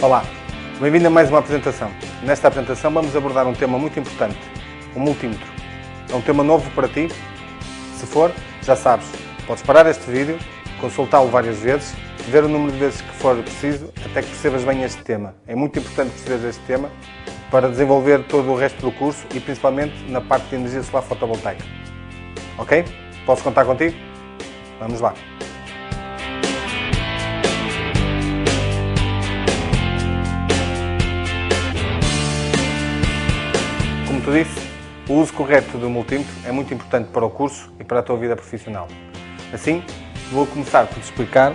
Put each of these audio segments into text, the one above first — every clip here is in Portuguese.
Olá, bem-vindo a mais uma apresentação. Nesta apresentação vamos abordar um tema muito importante, o multímetro. É um tema novo para ti? Se for, já sabes, podes parar este vídeo, consultá-lo várias vezes, ver o número de vezes que for preciso, até que percebas bem este tema. É muito importante perceberes este tema para desenvolver todo o resto do curso e principalmente na parte de energia solar fotovoltaica. Ok? Posso contar contigo? Vamos lá! Como tu disse, o uso correto do multímetro é muito importante para o curso e para a tua vida profissional. Assim, vou começar por te explicar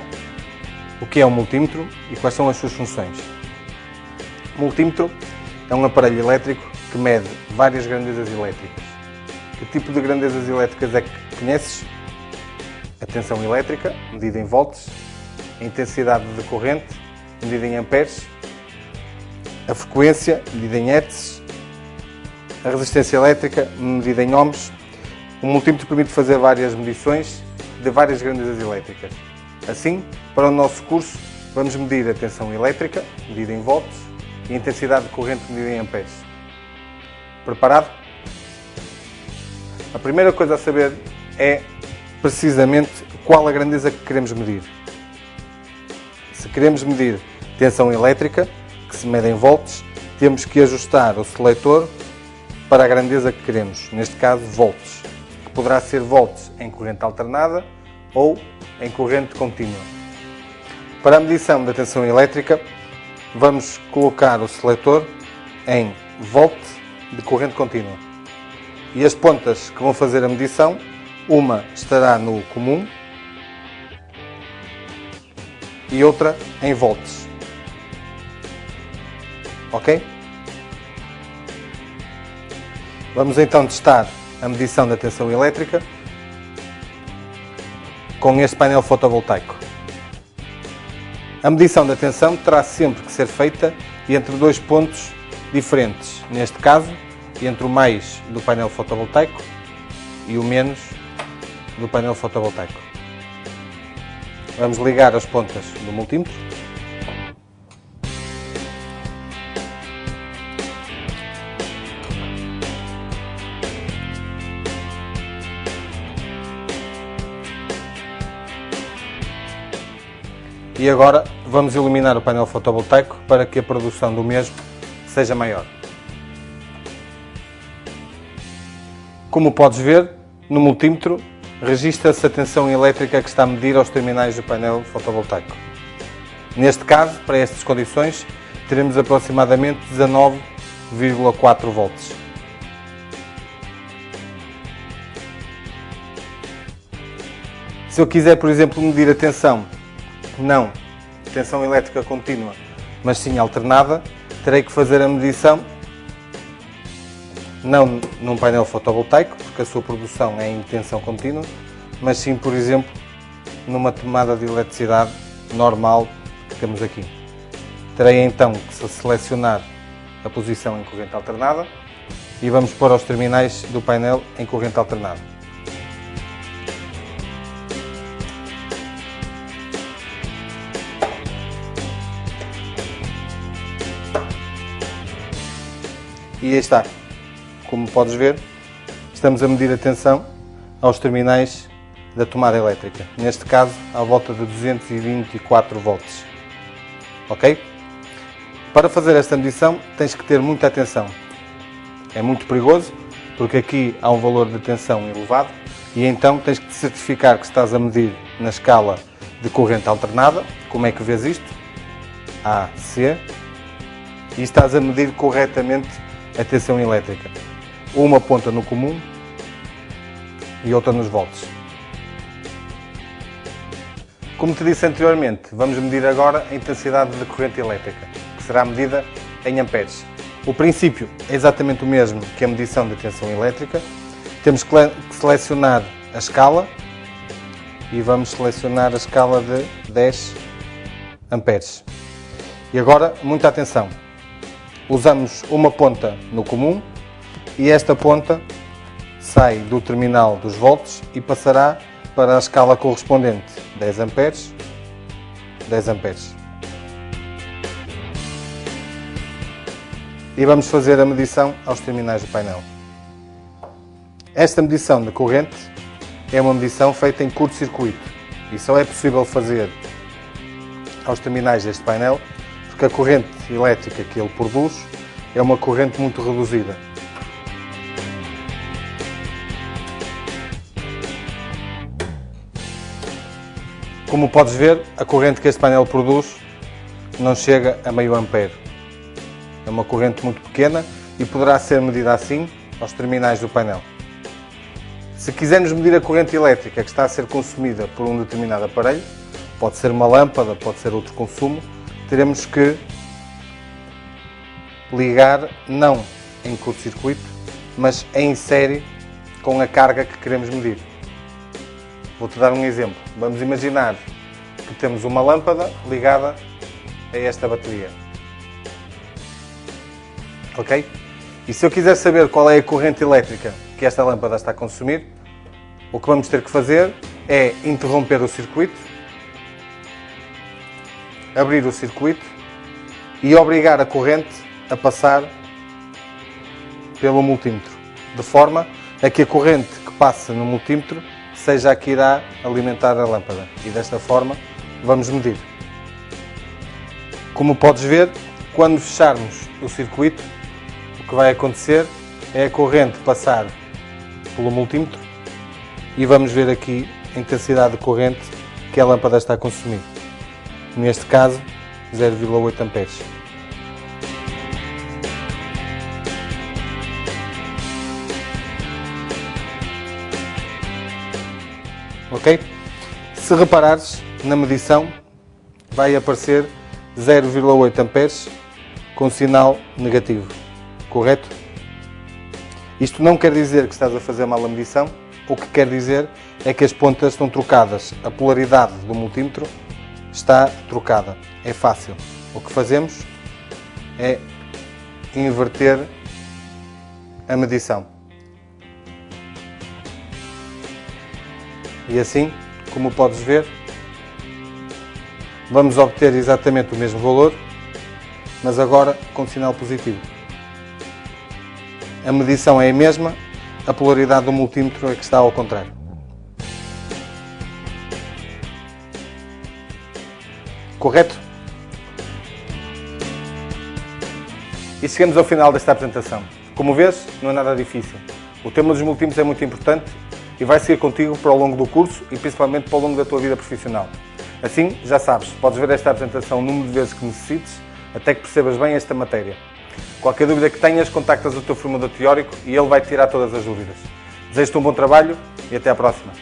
o que é um multímetro e quais são as suas funções. O multímetro é um aparelho elétrico que mede várias grandezas elétricas. Que tipo de grandezas elétricas é que conheces? A tensão elétrica, medida em volts, a intensidade de corrente, medida em amperes, a frequência, medida em hertz, a resistência elétrica, medida em ohms. O multímetro permite fazer várias medições de várias grandezas elétricas. Assim, para o nosso curso, vamos medir a tensão elétrica, medida em volts, e a intensidade de corrente, medida em amperes. Preparado? A primeira coisa a saber é precisamente qual a grandeza que queremos medir. Se queremos medir tensão elétrica, que se mede em volts, temos que ajustar o seletor para a grandeza que queremos, neste caso volts, que poderá ser volts em corrente alternada ou em corrente contínua. Para a medição da tensão elétrica, vamos colocar o seletor em volt de corrente contínua. E as pontas que vão fazer a medição, uma estará no comum e outra em volts. Ok? Vamos então testar a medição da tensão elétrica com este painel fotovoltaico. A medição da tensão terá sempre que ser feita entre dois pontos diferentes. Neste caso, entre o mais do painel fotovoltaico e o menos do painel fotovoltaico. Vamos ligar as pontas do multímetro. E agora vamos iluminar o painel fotovoltaico para que a produção do mesmo seja maior. Como podes ver, no multímetro registra-se a tensão elétrica que está a medir aos terminais do painel fotovoltaico. Neste caso, para estas condições, teremos aproximadamente 19,4 volts. Se eu quiser, por exemplo, medir a tensão, não tensão elétrica contínua, mas sim alternada, terei que fazer a medição não num painel fotovoltaico, porque a sua produção é em tensão contínua, mas sim, por exemplo, numa tomada de eletricidade normal que temos aqui. Terei então que selecionar a posição em corrente alternada e vamos pôr os terminais do painel em corrente alternada. E aí está. Como podes ver, estamos a medir a tensão aos terminais da tomada elétrica. Neste caso, à volta de 224 volts. Ok? Para fazer esta medição, tens que ter muita atenção. É muito perigoso, porque aqui há um valor de tensão elevado e então tens que te certificar que estás a medir na escala de corrente alternada. Como é que vês isto? A, C. E estás a medir corretamente a tensão elétrica. Uma ponta no comum e outra nos volts. Como te disse anteriormente, vamos medir agora a intensidade de corrente elétrica, que será medida em amperes. O princípio é exatamente o mesmo que a medição da tensão elétrica. Temos que selecionar a escala e vamos selecionar a escala de 10 amperes. E agora, muita atenção. Usamos uma ponta no comum e esta ponta sai do terminal dos volts e passará para a escala correspondente, 10 amperes, 10 amperes. e vamos fazer a medição aos terminais do painel. Esta medição de corrente é uma medição feita em curto-circuito e só é possível fazer aos terminais deste painel porque a corrente elétrica que ele produz é uma corrente muito reduzida. Como podes ver, a corrente que este painel produz não chega a meio ampere. É uma corrente muito pequena e poderá ser medida assim aos terminais do painel. Se quisermos medir a corrente elétrica que está a ser consumida por um determinado aparelho, pode ser uma lâmpada, pode ser outro consumo, teremos que ligar não em curto-circuito, mas em série com a carga que queremos medir. Vou-te dar um exemplo. Vamos imaginar que temos uma lâmpada ligada a esta bateria. Ok? E se eu quiser saber qual é a corrente elétrica que esta lâmpada está a consumir, o que vamos ter que fazer é interromper o circuito, abrir o circuito e obrigar a corrente a passar pelo multímetro, de forma a que a corrente que passa no multímetro seja a que irá alimentar a lâmpada. E desta forma vamos medir. Como podes ver, quando fecharmos o circuito, o que vai acontecer é a corrente passar pelo multímetro e vamos ver aqui a intensidade de corrente que a lâmpada está a consumir. Neste caso, 0,8 amperes. Ok? Se reparares na medição, vai aparecer 0,8 amperes com sinal negativo. Correto? Isto não quer dizer que estás a fazer mal a medição, o que quer dizer é que as pontas estão trocadas. A polaridade do multímetro está trocada. É fácil. O que fazemos é inverter a medição. E assim, como podes ver, vamos obter exatamente o mesmo valor, mas agora com sinal positivo. A medição é a mesma, a polaridade do multímetro é que está ao contrário. Correto? E chegamos ao final desta apresentação. Como vês, não é nada difícil. O tema dos multímetros é muito importante e vai seguir contigo para o longo do curso e principalmente para o longo da tua vida profissional. Assim, já sabes, podes ver esta apresentação o número de vezes que necessites até que percebas bem esta matéria. Qualquer dúvida que tenhas, contactas o teu formador teórico e ele vai tirar todas as dúvidas. Desejo-te um bom trabalho e até à próxima.